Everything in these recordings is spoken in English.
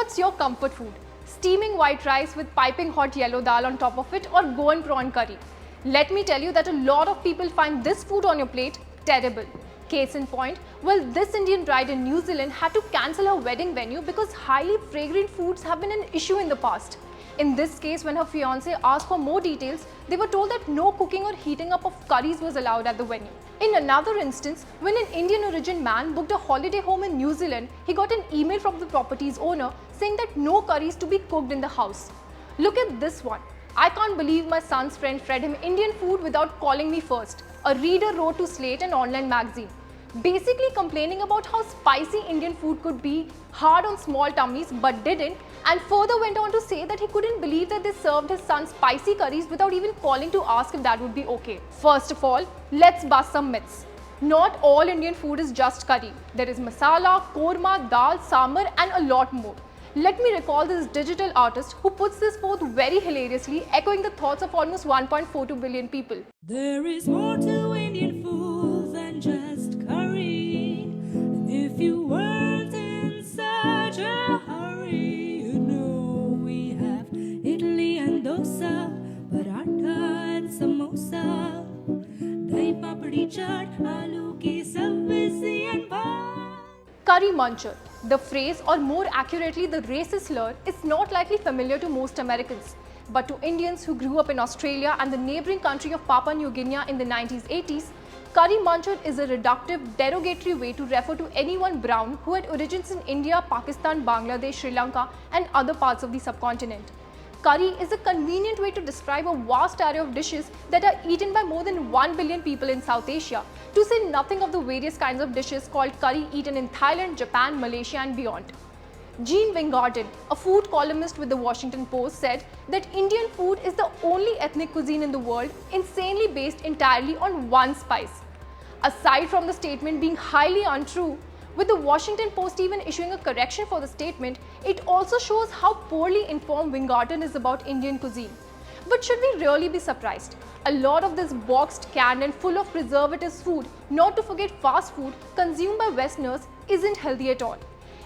What's your comfort food? Steaming white rice with piping hot yellow dal on top of it, or Goan prawn curry? Let me tell you that a lot of people find this food on your plate terrible. Case in point, well, this Indian bride in New Zealand had to cancel her wedding venue because highly fragrant foods have been an issue in the past. In this case, when her fiancé asked for more details, they were told that no cooking or heating up of curries was allowed at the venue. In another instance, when an Indian origin man booked a holiday home in New Zealand, he got an email from the property's owner saying that no curries to be cooked in the house. Look at this one. I can't believe my son's friend fed him Indian food without calling me first. A reader wrote to Slate, an online magazine, basically complaining about how spicy Indian food could be hard on small tummies but didn't, and further went on to say that he couldn't believe that they served his son spicy curries without even calling to ask if that would be okay. First of all, let's bust some myths. Not all Indian food is just curry. There is masala, korma, dal, sambar and a lot more. Let me recall this digital artist who puts this forth very hilariously, echoing the thoughts of almost 1.42 billion people. There is more to Indian food than just curry. And if you weren't in such a hurry, you know we have Italy and dosa, paratha and samosa, dahi papdi chaat, aloo ki sabzi and bhat. Curry muncher. The phrase, or more accurately the racist slur, is not likely familiar to most Americans. But to Indians who grew up in Australia and the neighbouring country of Papua New Guinea in the 1980s, curry muncher is a reductive, derogatory way to refer to anyone brown who had origins in India, Pakistan, Bangladesh, Sri Lanka and other parts of the subcontinent. Curry is a convenient way to describe a vast array of dishes that are eaten by more than 1 billion people in South Asia, to say nothing of the various kinds of dishes called curry eaten in Thailand, Japan, Malaysia and beyond. Gene Weingarten, a food columnist with the Washington Post, said that Indian food is the only ethnic cuisine in the world insanely based entirely on one spice. Aside from the statement being highly untrue, with the Washington Post even issuing a correction for the statement, it also shows how poorly informed Weingarten is about Indian cuisine. But should we really be surprised? A lot of this boxed, canned and full of preservatives food, not to forget fast food, consumed by Westerners isn't healthy at all.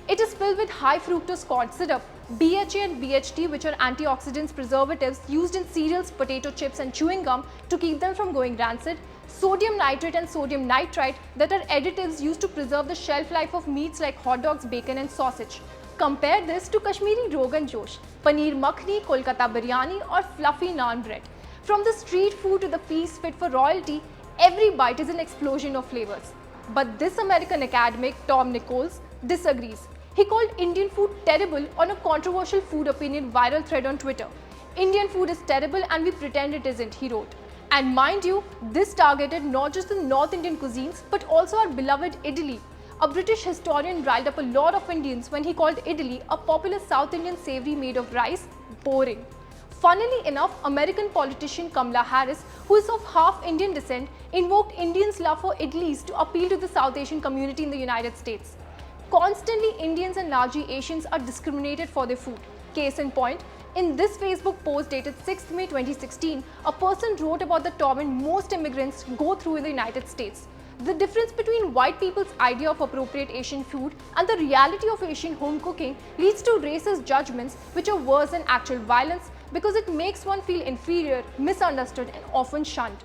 It is filled with high fructose corn syrup, BHA and BHT, which are antioxidants preservatives used in cereals, potato chips and chewing gum to keep them from going rancid, sodium nitrate and sodium nitrite that are additives used to preserve the shelf life of meats like hot dogs, bacon and sausage. Compare this to Kashmiri Rogan Josh, Paneer Makhni, Kolkata Biryani or fluffy naan bread. From the street food to the feast fit for royalty, every bite is an explosion of flavors. But this American academic, Tom Nichols, disagrees. He called Indian food terrible on a controversial food opinion viral thread on Twitter. Indian food is terrible and we pretend it isn't, he wrote. And mind you, this targeted not just the North Indian cuisines but also our beloved idli. A British historian riled up a lot of Indians when he called idli, a popular South Indian savoury made of rice, boring. Funnily enough, American politician Kamala Harris, who is of half Indian descent, invoked Indians' love for idlis to appeal to the South Asian community in the United States. Constantly, Indians and largely Asians are discriminated for their food. Case in point, in this Facebook post dated 6th May 2016, a person wrote about the torment most immigrants go through in the United States. The difference between white people's idea of appropriate Asian food and the reality of Asian home cooking leads to racist judgments which are worse than actual violence because it makes one feel inferior, misunderstood and often shunned.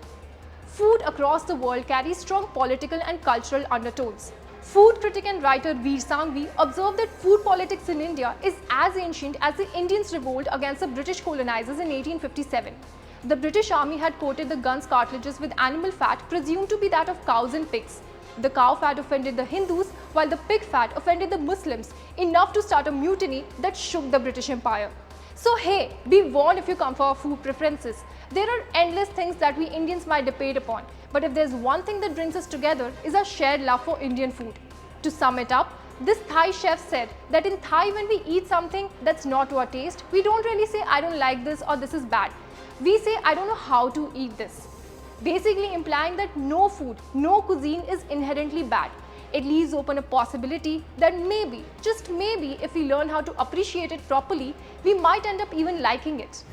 Food across the world carries strong political and cultural undertones. Food critic and writer Veer Sanghvi observed that food politics in India is as ancient as the Indians' revolt against the British colonizers in 1857. The British army had coated the guns' cartridges with animal fat presumed to be that of cows and pigs. The cow fat offended the Hindus while the pig fat offended the Muslims, enough to start a mutiny that shook the British Empire. So hey, be warned if you come for our food preferences. There are endless things that we Indians might debate upon, but if there's one thing that brings us together is our shared love for Indian food. To sum it up, this Thai chef said that in Thai when we eat something that's not to our taste, we don't really say I don't like this or this is bad. We say I don't know how to eat this. Basically implying that no food, no cuisine is inherently bad. It leaves open a possibility that maybe, just maybe, if we learn how to appreciate it properly, we might end up even liking it.